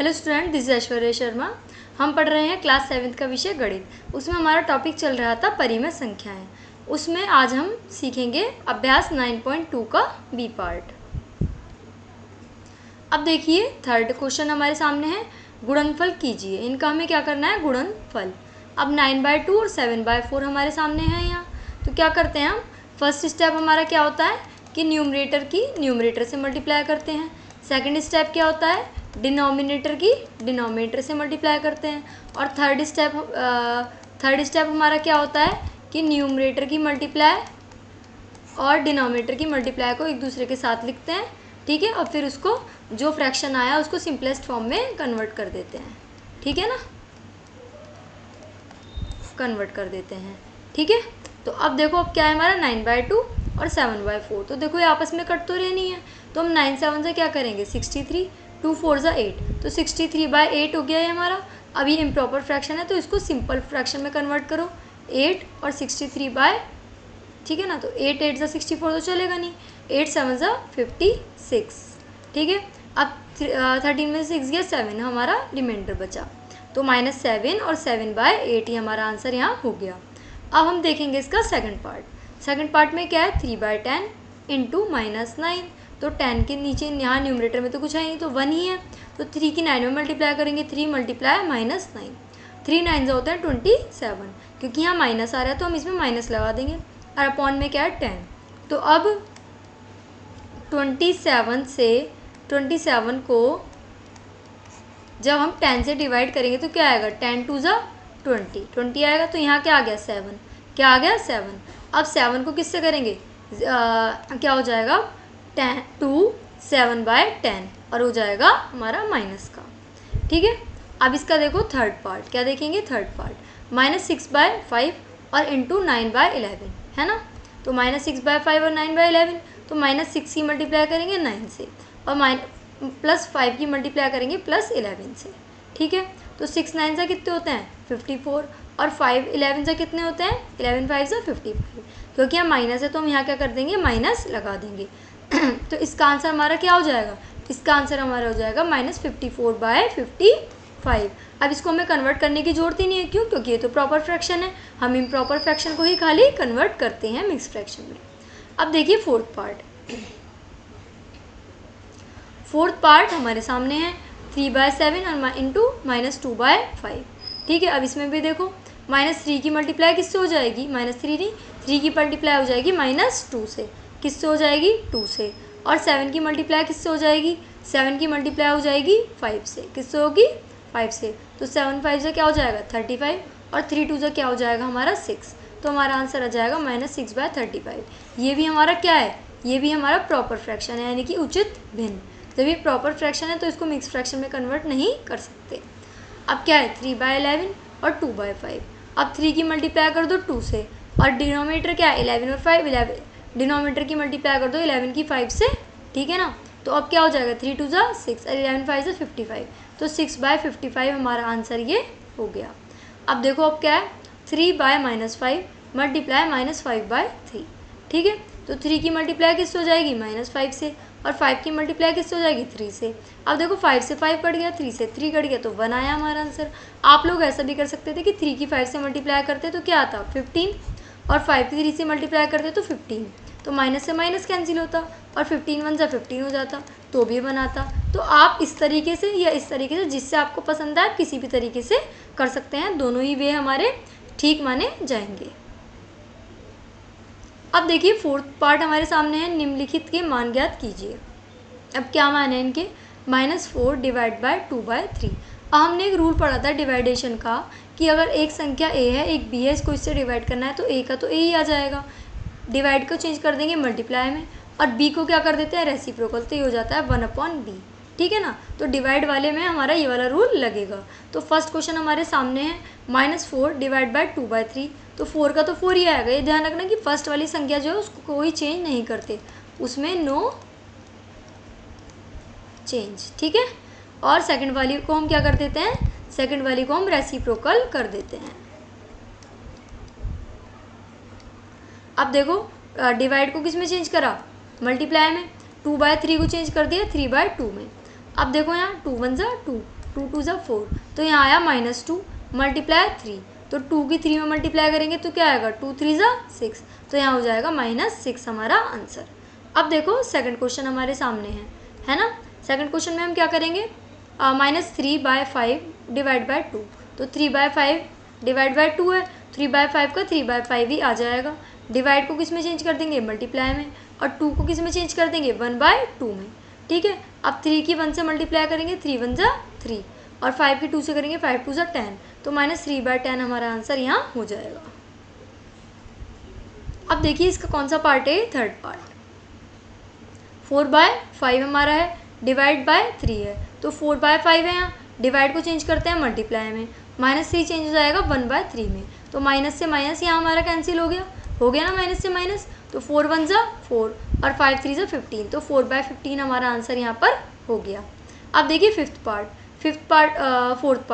Hello student, this is Aishwarya Sharma. हम पढ़ रहे हैं क्लास 7th का विषय गणित। उसमें हमारा टॉपिक चल रहा था परिमेय संख्याएं। उसमें आज हम सीखेंगे अभ्यास 9.2 का बी पार्ट। अब देखिए, थर्ड क्वेश्चन हमारे सामने है, गुणनफल कीजिए। इनका हमें क्या करना है, गुणनफल। अब 9/2 और 7/4 हमारे सामने है यहाँ। तो क्या करते हैं हम, फर्स्ट स्टेप हमारा क्या होता है कि न्यूमरेटर की न्यूमरेटर से मल्टीप्लाई करते हैं। सेकंड स्टेप क्या होता है, डिनोमिनेटर की डिनोमिनेटर से मल्टीप्लाई करते हैं। और थर्ड स्टेप हमारा क्या होता है कि न्यूमरेटर की मल्टीप्लाई और डिनोमिनेटर की मल्टीप्लाई को एक दूसरे के साथ लिखते हैं, ठीक है। और फिर उसको जो फ्रैक्शन आया उसको सिंपलेस्ट फॉर्म में कन्वर्ट कर देते हैं, ठीक है ना, कन्वर्ट कर देते हैं, ठीक है। तो अब देखो, अब क्या है हमारा 9/2 और 7/4। तो देखो ये आपस में कट तो रहनी है, तो हम 9 7 से क्या करेंगे 63, 2 4 8, तो 63/8 हो गया है हमारा। अब ये इम्प्रॉपर फ्रैक्शन है तो इसको सिंपल फ्रैक्शन में कन्वर्ट करो, 8 और 63, ठीक है ना। तो 8 8 64 तो चलेगा नहीं, 8 7 56, ठीक है। अब 13 में 6 गया 7, हमारा रिमाइंडर बचा, तो -7 और 7/8 ही हमारा आंसर यहाँ हो गया। अब हम देखेंगे इसका सेकंड पार्ट। सेकंड पार्ट में क्या है, 3/10 इंटू -9। तो 10 के नीचे यहाँ न्यूमरेटर में तो कुछ है नहीं, तो 1 ही है। तो 3 की 9 में मल्टीप्लाई करेंगे, 3 × -9, 3 9 होता है 27, क्योंकि यहाँ माइनस आ रहा है तो हम इसमें माइनस लगा देंगे। और अपॉन में क्या है 10। तो अब 27 को जब हम 10 से डिवाइड करेंगे तो क्या आएगा, 10 2 20 आएगा। तो यहाँ क्या आ गया 7, क्या आ गया 7। अब 7 को किससे करेंगे, क्या हो जाएगा 2 7/10 और हो जाएगा हमारा माइनस का, ठीक है। अब इसका देखो थर्ड पार्ट, क्या देखेंगे थर्ड पार्ट, -6/5 और इंटू 9/11 है ना। तो -6/5 और 9/11, तो -6 की मल्टीप्लाई करेंगे 9 से और +5 की मल्टीप्लाई करेंगे +11 से, ठीक है। तो 6 9 से कितने होते हैं 54 और 5 11 से कितने होते हैं 11 5 से 55। क्योंकि यहाँ माइनस है तो हम यहाँ क्या कर देंगे, माइनस लगा देंगे। तो इसका आंसर हमारा क्या हो जाएगा, इसका आंसर हमारा हो जाएगा -54/55। अब इसको हमें कन्वर्ट करने की जरूरत ही नहीं है, क्यों, क्योंकि ये तो प्रॉपर फ्रैक्शन है। हम इम्प्रॉपर फ्रैक्शन को ही खाली कन्वर्ट करते हैं मिक्स फ्रैक्शन में। अब देखिए फोर्थ पार्ट हमारे सामने है 3/7 और इंटू -2/5, ठीक है। अब इसमें भी देखो, -3 की मल्टीप्लाई किससे हो जाएगी, -3 नहीं, 3 की मल्टीप्लाई हो जाएगी -2 से, किससे हो जाएगी 2 से। और 7 की मल्टीप्लाई किससे हो जाएगी, 7 की मल्टीप्लाई हो जाएगी 5 से, किससे होगी 5 से। तो 7 5 से क्या हो जाएगा 35 और 3 2 से क्या हो जाएगा हमारा 6। तो हमारा आंसर आ जाएगा -6/35। ये भी हमारा क्या है, ये भी हमारा प्रॉपर फ्रैक्शन है, यानी कि उचित भिन्न। जब ये प्रॉपर फ्रैक्शन है तो इसको मिक्स फ्रैक्शन में कन्वर्ट नहीं कर सकते। अब क्या है 3/11 और 2/5। अब 3 की मल्टीप्लाई कर दो 2 से, और डिनोमिनेटर क्या है 11 और 5, 11 डिनोमिनेटर की मल्टीप्लाई कर दो 11 की 5 से, ठीक है ना। तो अब क्या हो जाएगा 3 2 6 और 11 5 55, तो 6/55 हमारा आंसर ये हो गया। अब देखो, अब क्या है 3/-5 मल्टीप्लाई -5/3, ठीक है। तो 3 की मल्टीप्लाई किससे हो जाएगी -5 से, और 5 की मल्टीप्लाई किससे हो जाएगी 3 से। अब देखो 5 से 5 कट गया, 3 से 3 कट गया, तो 1 आया हमारा आंसर। आप लोग ऐसा भी कर सकते थे कि 3 की 5 से मल्टीप्लाई करते तो क्या आता 15, और 5 की 3 से मल्टीप्लाई करते तो 15, तो माइनस से माइनस कैंसिल होता और 15 1 15 हो जाता, तो भी बनाता। तो आप इस तरीके से या इस तरीके से, जिससे आपको पसंद आए, किसी भी तरीके से कर सकते हैं। दोनों ही वे हमारे ठीक माने जाएंगे। अब देखिए फोर्थ पार्ट हमारे सामने है, निम्नलिखित के मान ज्ञात कीजिए। अब क्या मान है इनके, -4 / 2/3। अब हमने एक रूल पढ़ा था डिवाइडेशन का, कि अगर एक संख्या a है एक b है, इसको इससे डिवाइड करना है तो a का तो a ही आ जाएगा, डिवाइड को चेंज कर देंगे मल्टीप्लाई में, और b को क्या कर देते हैं रेसिप्रोकल, तो ये हो जाता है 1/b, ठीक है ना। तो डिवाइड वाले में हमारा ये वाला रूल लगेगा। तो फर्स्ट क्वेश्चन हमारे सामने है -4 / 2/3, तो 4 का तो 4 ही आएगा। ये ध्यान रखना कि फर्स्ट वाली संख्या जो है उसको कोई चेंज नहीं करते, उसमें नो चेंज, ठीक है। और सेकंड वाली को हम क्या कर देते हैं, सेकंड वाली को हम रेसिप्रोकल कर देते हैं। अब देखो डिवाइड को किस में चेंज करा, मल्टीप्लाई में, 2/3 को चेंज कर दिया 3/2 में। अब देखो यहाँ 2 1 2, 2 2 ज़ा 4, तो यहाँ आया -2 मल्टीप्लाई 3, तो 2 की 3 में मल्टीप्लाई करेंगे तो क्या आएगा 2 3 ज़ा 6, तो यहाँ हो जाएगा -6 हमारा आंसर। अब देखो सेकंड क्वेश्चन हमारे सामने है ना। सेकंड क्वेश्चन में हम क्या करेंगे, -3/5 डिवाइड बाय 2, तो 3/5 डिवाइड बाय 2 है, 3/5 का 3/5 ही आ जाएगा। डिवाइड को किस में चेंज कर देंगे, मल्टीप्लाई में, और 2 को किस में चेंज कर देंगे, 1/2 में। ठीक है, अब 3 की 1 से मल्टीप्लाई करेंगे, 3 1 ज़ा 3, और 5 की 2 से करेंगे, 5 2 ज़ा 10, तो -3/10 हमारा आंसर यहाँ हो जाएगा। अब देखिए इसका कौन सा पार्ट है, थर्ड पार्ट। 4/5 हमारा है, डिवाइड बाय 3 है, तो 4/5 है, यहाँ डिवाइड को चेंज करते हैं मल्टीप्लाई में, -3 चेंज हो जाएगा 1/3 में, तो माइनस से माइनस यहाँ हमारा कैंसिल हो गया ना, माइनस से माइनस, तो 4 1 ज़ा 4 और 5 3 ज़ा 15, तो 4/15 हमारा आंसर यहाँ पर हो गया। अब देखिए फोर्थ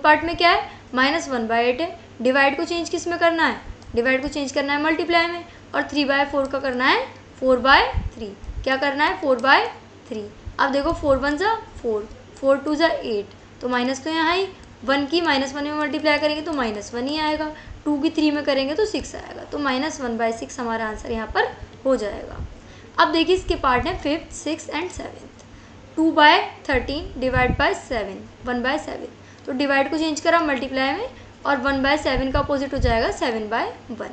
पार्ट में क्या है, -1/8 है, डिवाइड को चेंज किस में करना है, डिवाइड को चेंज करना है मल्टीप्लाई में, और 3/4 का करना है 4/3, क्या करना है 4/3। अब देखो 4 1 ज़ा 4, 4 2 ज़ा 8, तो माइनस तो यहाँ ही, 1 की -1 में मल्टीप्लाई करेंगे तो -1 ही आएगा, 2 की 3 में करेंगे तो 6 आएगा, तो -1/6 हमारा आंसर यहाँ पर हो जाएगा। अब देखिए इसके पार्ट हैं 5th 6th and 7th। 2/13 divide by 7, 1/7, तो डिवाइड को चेंज करा मल्टीप्लाई में, और 1/7 का अपोजिट हो जाएगा 7/1।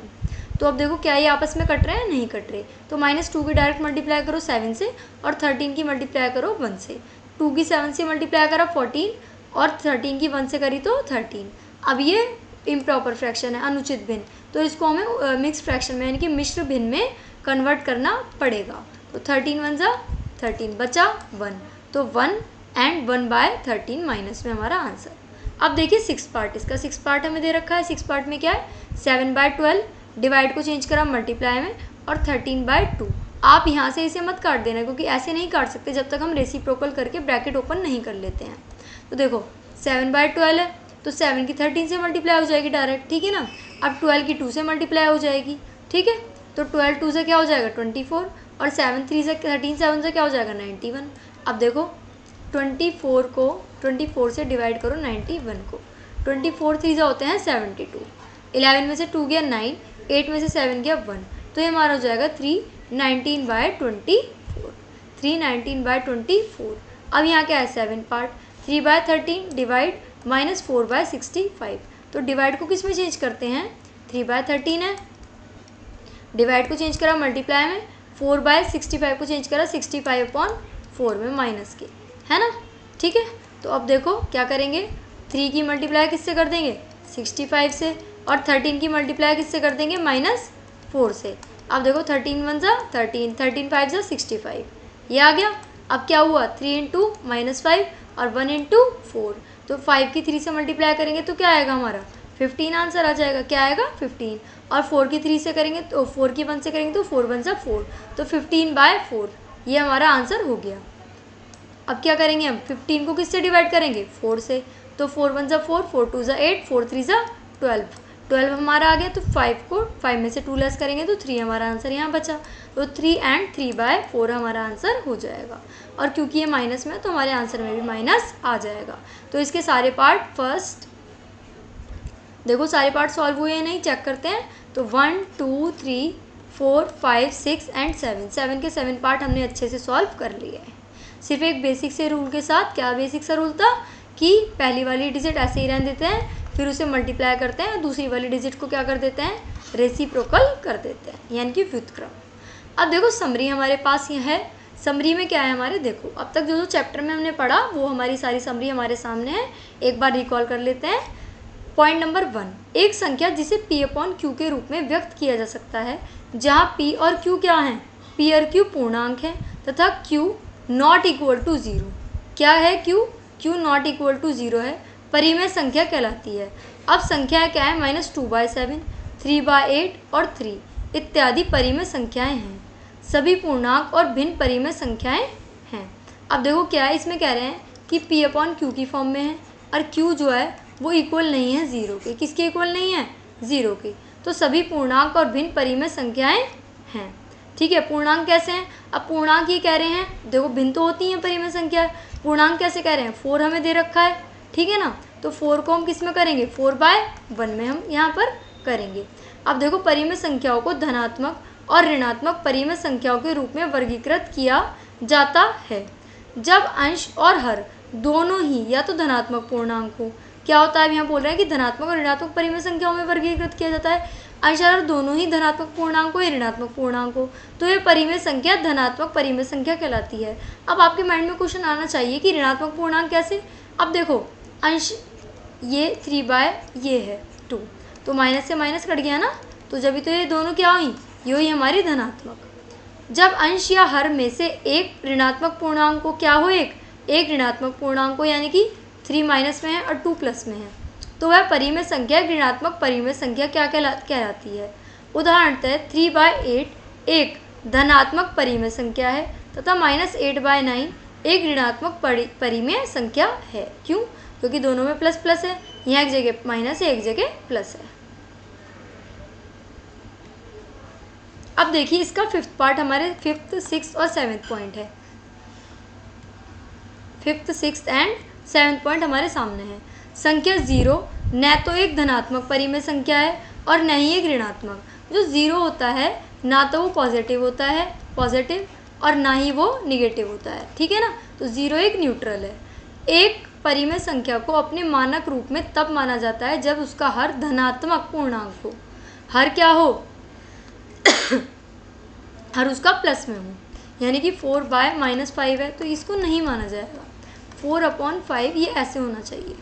तो अब देखो क्या ये आपस में कट रहे हैं, नहीं कट रहे, तो -2 की डायरेक्ट मल्टीप्लाई करो 7 से, और 13 की मल्टीप्लाई करो 1 से, 2 की 7 से मल्टीप्लाई करा 14, और 13 की 1 से करी तो 13। अब ये इम्प्रॉपर फ्रैक्शन है, अनुचित भिन्न, तो इसको हमें मिक्स फ्रैक्शन में यानी कि मिश्र भिन्न में कन्वर्ट करना पड़ेगा। तो 13 1 ज़ा 13, बचा 1, तो 1 एंड 1/13 माइनस में हमारा आंसर। अब देखिए 6 पार्ट, इसका 6 पार्ट हमें दे रखा है। 6 पार्ट में क्या है, 7/12, डिवाइड को चेंज करा मल्टीप्लाई में, और 13/2। आप यहाँ से इसे मत काट देना, क्योंकि ऐसे नहीं काट सकते जब तक हम रेसिप्रोकल करके ब्रैकेट ओपन नहीं कर लेते हैं। तो देखो 7/12 है, तो 7 की 13 से मल्टीप्लाई हो जाएगी डायरेक्ट, ठीक है ना। अब 12 की 2 से मल्टीप्लाई हो जाएगी, ठीक है, तो 12 2 से क्या हो जाएगा 24, और 7 3 से 13 7 से क्या हो जाएगा 91। अब देखो 24 से डिवाइड करो 91 को, 24 3 से होते हैं 72, 11 में से 2 गया 9, 8 में से 7 गया 1, तो ये हमारा हो जाएगा 319/24, 319/24। अब यहाँ क्या है 7 पार्ट, 3/13 डिवाइड -4/65, तो डिवाइड को किस में चेंज करते हैं, 3/13 है, डिवाइड को चेंज करा मल्टीप्लाई में, 4/65 को चेंज करा 65/4 में माइनस के, है ना, ठीक है। तो अब देखो क्या करेंगे, 3 की मल्टीप्लाई किससे कर देंगे 65 से, और 13 की मल्टीप्लाई किससे कर देंगे -4 से। अब देखो 13 1 ज़ा 13, 13 5 ज़ा 65, ये आ गया। अब क्या हुआ 3 × -5 और 1 × 4, तो 5 की 3 से मल्टीप्लाई करेंगे तो क्या आएगा हमारा 15 आंसर आ जाएगा, क्या आएगा 15, और 4 की 3 से करेंगे तो 4 की 1 से करेंगे तो 4 1 ज़ा 4, तो 15/4 ये हमारा आंसर हो गया। अब क्या करेंगे हम 15 को किससे डिवाइड करेंगे 4 से, तो 4 1 ज़ा 4, 4 2 ज़ा 8, 4 3 ज़ा 12, 12 हमारा आ गया। तो 5 में से 2 लेस करेंगे तो 3 हमारा आंसर यहाँ बचा, तो 3 एंड 3/4 हमारा आंसर हो जाएगा। और क्योंकि ये माइनस में है तो हमारे आंसर में भी माइनस आ जाएगा। तो इसके सारे पार्ट फर्स्ट देखो सारे पार्ट सॉल्व हुए हैं नहीं, चेक करते हैं। तो 1 2 3 4 5 6 एंड 7 के 7 पार्ट हमने अच्छे से सॉल्व कर लिए हैं। सिर्फ एक बेसिक से रूल के साथ। क्या बेसिक सा रूल था कि पहली वाली डिजिट ऐसे ही रहने देते हैं, फिर उसे मल्टीप्लाई करते हैं, दूसरी वाली डिजिट को क्या कर देते हैं रेसिप्रोकल कर देते हैं, यानी कि व्युत्क्रम। अब देखो समरी हमारे पास ये है। समरी में क्या है हमारे, देखो अब तक जो चैप्टर में हमने पढ़ा वो हमारी सारी समरी हमारे सामने है। एक बार रिकॉल कर लेते हैं। पॉइंट नंबर 1, एक संख्या जिसे P/Q के रूप में व्यक्त किया जा सकता है जहाँ P और Q क्या हैं, P और Q पूर्णांक है तथा Q नॉट इक्वल टू 0। क्या है Q नॉट इक्वल टू 0 है, परिमेय संख्या कहलाती है। अब संख्या क्या है -2/7, 3/8 और 3 इत्यादि परिमेय संख्याएं हैं। सभी पूर्णांक और भिन्न परिमेय संख्याएं हैं। अब देखो क्या है, इसमें कह रहे हैं कि P/Q की फॉर्म में है और Q जो है वो इक्वल नहीं है 0 के। किसके इक्वल नहीं है 0 के। तो सभी पूर्णांक और भिन्न परिमेय संख्याएं हैं। ठीक है, पूर्णांक कैसे हैं, अब पूर्णांक ये कह रहे हैं, देखो भिन्न तो होती हैं परिमेय संख्या, पूर्णांक कैसे कह रहे हैं 4 हमें दे रखा है, ठीक है ना। तो 4 को हम किस में करेंगे, 4/1 में हम यहाँ पर करेंगे। अब देखो परिमेय संख्याओं को धनात्मक और ऋणात्मक परिमेय संख्याओं के रूप में वर्गीकृत किया जाता है जब अंश और हर दोनों ही या तो धनात्मक पूर्णांक हो, क्या होता है, अब यहाँ बोल रहे हैं कि धनात्मक और ऋणात्मक परिमेय संख्याओं में वर्गीकृत किया जाता है, अंश और दोनों ही धनात्मक पूर्णांक हो या ऋणात्मक पूर्णांक हो, तो ये परिमेय संख्या धनात्मक परिमेय संख्या कहलाती है। अब आपके माइंड में क्वेश्चन आना चाहिए कि ऋणात्मक पूर्णांक कैसे। अब देखो अंश ये 3 ये है 2, तो माइनस से माइनस कट गया ना, तो जब तो ये दोनों क्या हुई, ये हुई हमारी धनात्मक। जब अंश या हर में से एक ऋणात्मक पूर्णांक को क्या हो, एक ऋणात्मक पूर्णांक को, यानी कि 3 माइनस में है और 2 प्लस में है, तो वह परिमेय संख्या ऋणात्मक परिमेय संख्या क्या कहलाती है। उदाहरणतः 3/8 एक धनात्मक परिमेय संख्या है तथा -8/9 एक ऋणात्मक परिमेय संख्या है। क्यों, क्योंकि दोनों में प्लस प्लस है, यहाँ एक जगह माइनस है एक जगह प्लस है। अब देखिए इसका 5th पार्ट हमारे 5th, 6th और 7th पॉइंट है। 5th, 6th and 7th point हमारे सामने है। संख्या 0 न तो एक धनात्मक परिमेय संख्या है और न ही एक ऋणात्मक। जो 0 होता है ना तो वो पॉजिटिव होता है, पॉजिटिव, और ना ही वो निगेटिव होता है, ठीक है ना। तो 0 एक न्यूट्रल है। एक परिमेय संख्या को अपने मानक रूप में तब माना जाता है जब उसका हर धनात्मक पूर्णांक हो। हर क्या हो, हर उसका प्लस में हो, यानी कि 4/-5 है तो इसको नहीं माना जाएगा। 4/5 ये ऐसे होना चाहिए।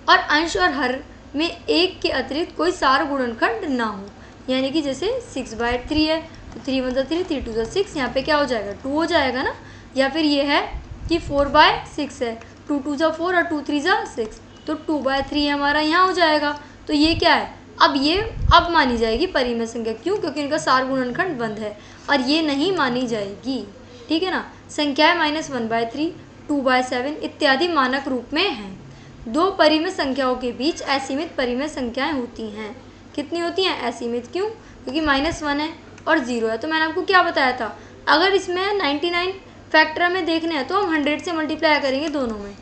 और अंश और हर में एक के अतिरिक्त कोई सार गुणनखंड ना हो, यानी कि जैसे 6/3 है तो 3 × 1 3, 3 × 2 6, यहाँ पे क्या हो जाएगा 2 हो जाएगा ना। या फिर ये है कि 4/6 है, 2 × 2 4 और 2 × 3 6, तो 2/3 हमारा यहाँ हो जाएगा। तो ये क्या है, अब ये अब मानी जाएगी परिमेय संख्या। क्यों, क्योंकि इनका सार गुणनखंड बंद है, और ये नहीं मानी जाएगी, ठीक है ना। संख्याएं -1/3, 2/7 इत्यादि मानक रूप में हैं। दो परिमेय संख्याओं के बीच असीमित परिमेय संख्याएं होती हैं। कितनी होती हैं, असीमित। क्यों, क्योंकि -1 है और 0 है। तो मैंने आपको क्या बताया था, अगर इसमें 99 फैक्टर में देखने हैं तो हम 100 से मल्टीप्लाई करेंगे दोनों में,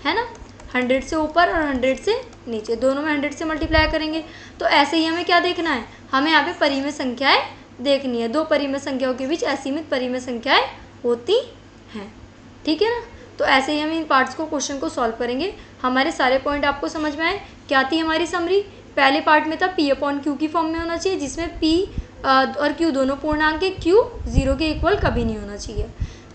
है ना। 100 से ऊपर और 100 से नीचे, दोनों में 100 से मल्टीप्लाई करेंगे। तो ऐसे ही हमें क्या देखना है, हमें यहाँ पे परिमेय संख्याएं देखनी है। दो परिमेय संख्याओं के बीच असीमित परिमेय संख्याएं होती हैं, ठीक है ना। तो ऐसे ही हम इन पार्ट्स को, क्वेश्चन को सॉल्व करेंगे। हमारे सारे पॉइंट आपको समझ में आए। क्या थी हमारी समरी, पहले पार्ट में था P/Q की फॉर्म में होना चाहिए, जिसमें P और Q दोनों पूर्णांक है, Q 0 के इक्वल कभी नहीं होना चाहिए।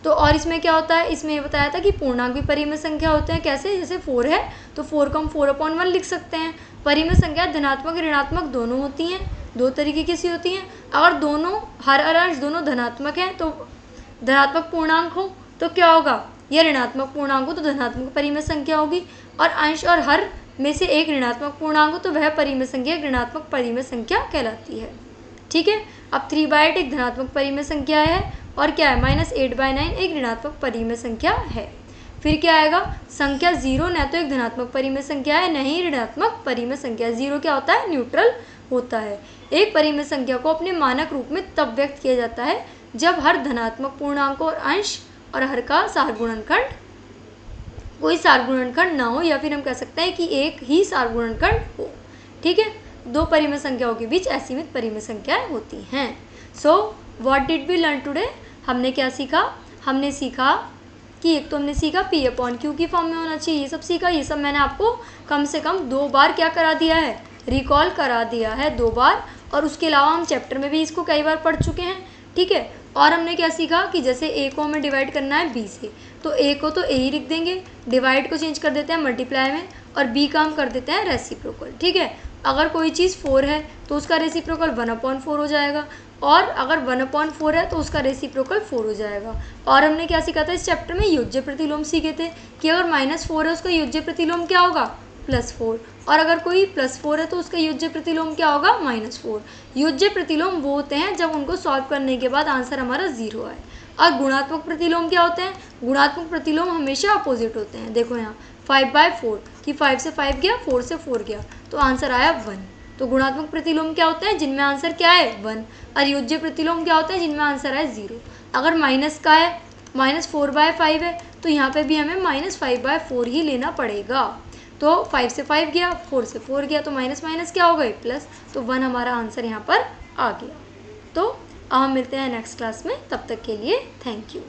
तो और इसमें क्या होता है, इसमें ये बताया था कि पूर्णांक भी परिमेय संख्या होते हैं। कैसे, जैसे 4 है तो 4 को हम 4/1 लिख सकते हैं। परिमेय संख्या धनात्मक ऋणात्मक दोनों होती हैं, दो तरीके की सी होती हैं। अगर दोनों हर अंश दोनों धनात्मक हैं तो धनात्मक पूर्णांक हो तो क्या होगा, यह ऋणात्मक पूर्णांक हो तो धनात्मक परिमेय संख्या होगी। और अंश और हर में से एक ऋणात्मक पूर्णांक हो तो वह परिमेय संख्या ऋणात्मक परिमेय संख्या कहलाती है, ठीक है। अब 3/8 एक धनात्मक परिमेय संख्या है, और क्या है -8/9 एक ऋणात्मक परिमेय संख्या है। फिर क्या आएगा, संख्या 0 न तो एक धनात्मक परिमेय संख्या है न ही ऋणात्मक परिमेय संख्या। 0 क्या होता है, न्यूट्रल होता है। एक परिमेय संख्या को अपने मानक रूप में तब व्यक्त किया जाता है जब हर धनात्मक पूर्णांक और अंश और हर का सार गुणनखंड, कोई सार गुणनखंड ना हो, या फिर हम कह सकते हैं कि एक ही सार गुणनखंड हो, ठीक है। दो परिमेय संख्याओं के बीच असीमित परिमेय संख्याएं होती हैं। So what did we learn today, हमने क्या सीखा, हमने सीखा कि एक तो हमने सीखा P/Q की फॉर्म में होना चाहिए, ये सब सीखा। ये सब मैंने आपको कम से कम 2 बार क्या करा दिया है, रिकॉल करा दिया है 2 बार। और उसके अलावा हम चैप्टर में भी इसको कई बार पढ़ चुके हैं, ठीक है। और हमने क्या सीखा कि जैसे A को हमें डिवाइड करना है B से, तो A को तो A ही लिख देंगे, डिवाइड को चेंज कर देते हैं मल्टीप्लाई में, और B का हम कर देते हैं रेसिप्रोकल, ठीक है। अगर कोई चीज़ 4 है तो उसका रेसिप्रोकल 1/4 हो जाएगा, और अगर 1/4 है तो उसका रेसिप्रोकल 4 हो जाएगा। और हमने क्या सीखा था इस चैप्टर में, योज्य प्रतिलोम सीखे थे कि अगर -4 है उसका योज्य प्रतिलोम क्या होगा, +4, और अगर कोई +4 है तो उसका योज्य प्रतिलोम क्या होगा, -4। योज्य प्रतिलोम वो होते हैं जब उनको सॉल्व करने के बाद आंसर हमारा 0 आए। और गुणात्मक प्रतिलोम क्या होते हैं, गुणात्मक प्रतिलोम हमेशा अपोजिट होते हैं। देखो यहाँ 5/4 कि 5 से 5 गया, 4 से 4 गया, तो आंसर आया 1। तो गुणात्मक प्रतिलोम क्या होते हैं, जिनमें आंसर क्या है 1। और योज्य प्रतिलोम क्या होते हैं, जिनमें आंसर है 0। अगर माइनस का है -4/5 है, तो यहाँ पे भी हमें -5/4 ही लेना पड़ेगा। तो 5 से 5 गया, 4 से 4 गया, तो माइनस माइनस क्या हो गए प्लस, तो 1 हमारा आंसर यहाँ पर आ गया। तो अब हम मिलते हैं नेक्स्ट क्लास में, तब तक के लिए थैंक यू।